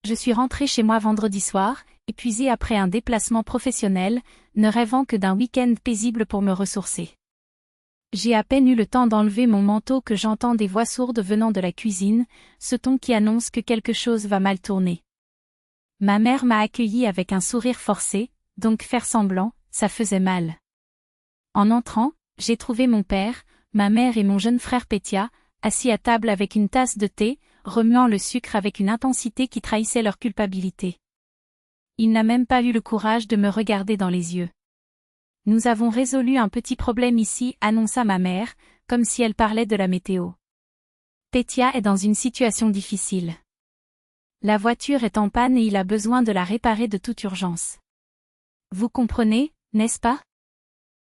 Je suis rentrée chez moi vendredi soir, épuisée après un déplacement professionnel, ne rêvant que d'un week-end paisible pour me ressourcer. J'ai à peine eu le temps d'enlever mon manteau que j'entends des voix sourdes venant de la cuisine, ce ton qui annonce que quelque chose va mal tourner. Ma mère m'a accueillie avec un sourire forcé, donc faire semblant, ça faisait mal. En entrant, j'ai trouvé mon père, ma mère et mon jeune frère Pétia, assis à table avec une tasse de thé, remuant le sucre avec une intensité qui trahissait leur culpabilité. Il n'a même pas eu le courage de me regarder dans les yeux. Nous avons résolu un petit problème ici, annonça ma mère, comme si elle parlait de la météo. Pétia est dans une situation difficile. La voiture est en panne et il a besoin de la réparer de toute urgence. Vous comprenez, n'est-ce pas?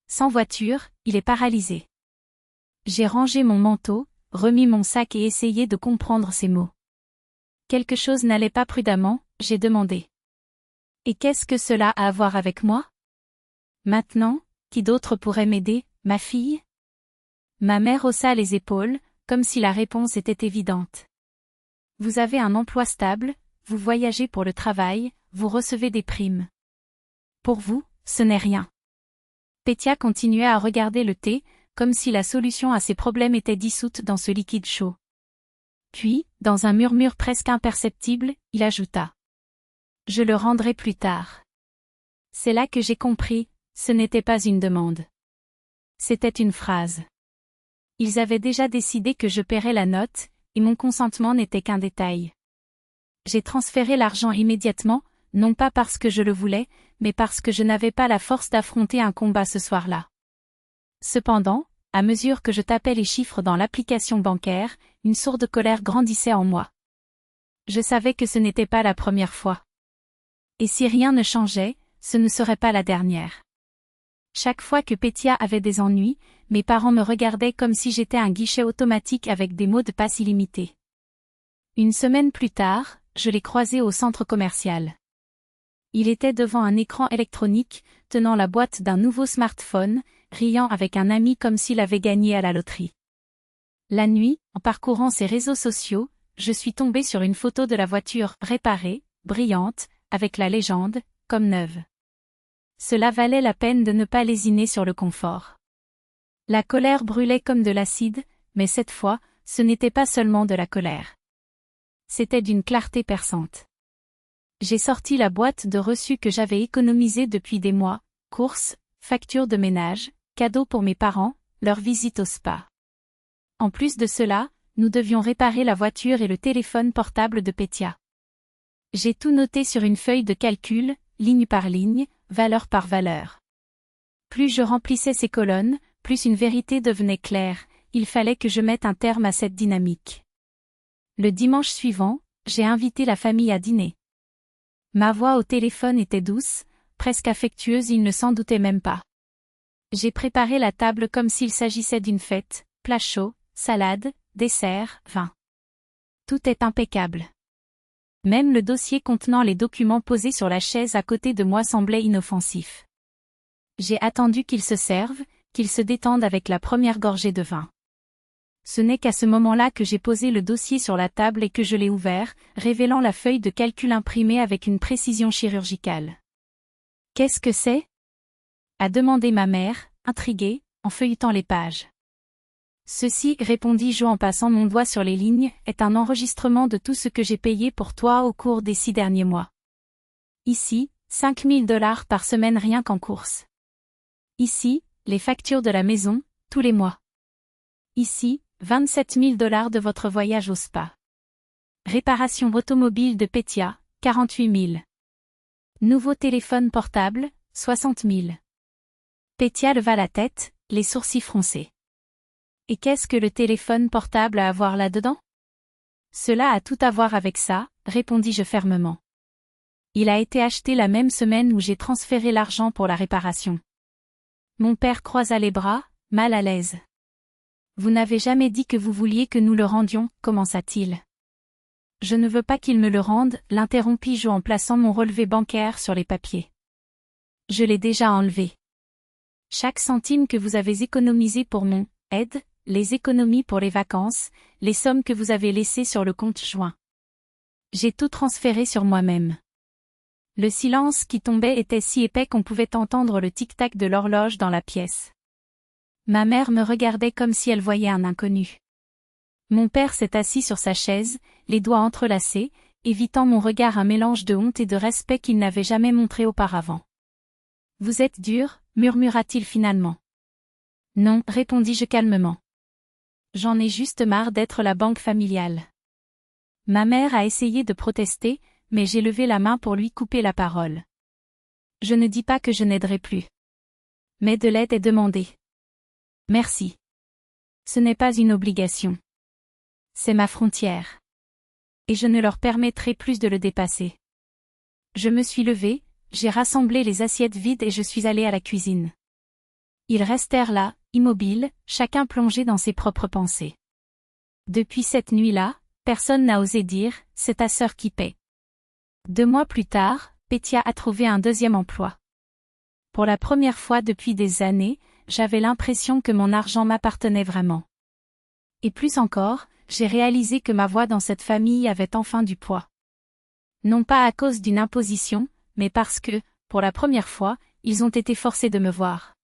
Sans voiture, il est paralysé. J'ai rangé mon manteau, remis mon sac et essayé de comprendre ses mots. Quelque chose n'allait pas prudemment, j'ai demandé. Et qu'est-ce que cela a à voir avec moi? Maintenant, qui d'autre pourrait m'aider, ma fille? Ma mère haussa les épaules, comme si la réponse était évidente. Vous avez un emploi stable, vous voyagez pour le travail, vous recevez des primes. Pour vous, ce n'est rien. Pétia continuait à regarder le thé, comme si la solution à ses problèmes était dissoute dans ce liquide chaud. Puis, dans un murmure presque imperceptible, il ajouta. Je le rendrai plus tard. C'est là que j'ai compris, ce n'était pas une demande. C'était une phrase. Ils avaient déjà décidé que je paierais la note, et mon consentement n'était qu'un détail. J'ai transféré l'argent immédiatement, non pas parce que je le voulais, mais parce que je n'avais pas la force d'affronter un combat ce soir-là. Cependant, à mesure que je tapais les chiffres dans l'application bancaire, une sourde colère grandissait en moi. Je savais que ce n'était pas la première fois. Et si rien ne changeait, ce ne serait pas la dernière. Chaque fois que Pétia avait des ennuis, mes parents me regardaient comme si j'étais un guichet automatique avec des mots de passe illimités. Une semaine plus tard, je l'ai croisé au centre commercial. Il était devant un écran électronique, tenant la boîte d'un nouveau smartphone, riant avec un ami comme s'il avait gagné à la loterie. La nuit, en parcourant ses réseaux sociaux, je suis tombée sur une photo de la voiture réparée, brillante, avec la légende, comme neuve. Cela valait la peine de ne pas lésiner sur le confort. La colère brûlait comme de l'acide, mais cette fois, ce n'était pas seulement de la colère. C'était d'une clarté perçante. J'ai sorti la boîte de reçus que j'avais économisée depuis des mois, courses, factures de ménage, cadeaux pour mes parents, leur visite au spa. En plus de cela, nous devions réparer la voiture et le téléphone portable de Pétia. J'ai tout noté sur une feuille de calcul, ligne par ligne, valeur par valeur. Plus je remplissais ces colonnes, plus une vérité devenait claire, il fallait que je mette un terme à cette dynamique. Le dimanche suivant, j'ai invité la famille à dîner. Ma voix au téléphone était douce, presque affectueuse, ils ne s'en doutaient même pas. J'ai préparé la table comme s'il s'agissait d'une fête, plats chauds, salade, dessert, vin. Tout est impeccable. Même le dossier contenant les documents posés sur la chaise à côté de moi semblait inoffensif. J'ai attendu qu'ils se servent, qu'ils se détendent avec la première gorgée de vin. Ce n'est qu'à ce moment-là que j'ai posé le dossier sur la table et que je l'ai ouvert, révélant la feuille de calcul imprimée avec une précision chirurgicale. « Qu'est-ce que c'est ?» a demandé ma mère, intriguée, en feuilletant les pages. « Ceci, répondis-je en passant mon doigt sur les lignes, est un enregistrement de tout ce que j'ai payé pour toi au cours des 6 derniers mois. Ici, 5 000 $ par semaine rien qu'en courses. Ici, les factures de la maison, tous les mois. Ici, 27 000 $ de votre voyage au spa. Réparation automobile de Pétia, 48 000. Nouveau téléphone portable, 60 000. Pétia leva la tête, les sourcils froncés. Et qu'est-ce que le téléphone portable a à voir là-dedans? Cela a tout à voir avec ça, répondis-je fermement. Il a été acheté la même semaine où j'ai transféré l'argent pour la réparation. Mon père croisa les bras, mal à l'aise. Vous n'avez jamais dit que vous vouliez que nous le rendions, commença-t-il. Je ne veux pas qu'il me le rende, l'interrompis-je en plaçant mon relevé bancaire sur les papiers. Je l'ai déjà enlevé. Chaque centime que vous avez économisé pour mon aide, les économies pour les vacances, les sommes que vous avez laissées sur le compte joint. J'ai tout transféré sur moi-même. Le silence qui tombait était si épais qu'on pouvait entendre le tic-tac de l'horloge dans la pièce. Ma mère me regardait comme si elle voyait un inconnu. Mon père s'est assis sur sa chaise, les doigts entrelacés, évitant mon regard un mélange de honte et de respect qu'il n'avait jamais montré auparavant. « Vous êtes dur » murmura-t-il finalement. « Non » répondis-je calmement. « J'en ai juste marre d'être la banque familiale. » Ma mère a essayé de protester, mais j'ai levé la main pour lui couper la parole. Je ne dis pas que je n'aiderai plus. Mais de l'aide est demandée. Merci. Ce n'est pas une obligation. C'est ma frontière. Et je ne leur permettrai plus de le dépasser. Je me suis levée, j'ai rassemblé les assiettes vides et je suis allée à la cuisine. Ils restèrent là, immobiles, chacun plongé dans ses propres pensées. Depuis cette nuit-là, personne n'a osé dire « c'est ta sœur qui paie ». 2 mois plus tard, Pétia a trouvé un deuxième emploi. Pour la première fois depuis des années, j'avais l'impression que mon argent m'appartenait vraiment. Et plus encore, j'ai réalisé que ma voix dans cette famille avait enfin du poids. Non pas à cause d'une imposition, mais parce que, pour la première fois, ils ont été forcés de me voir.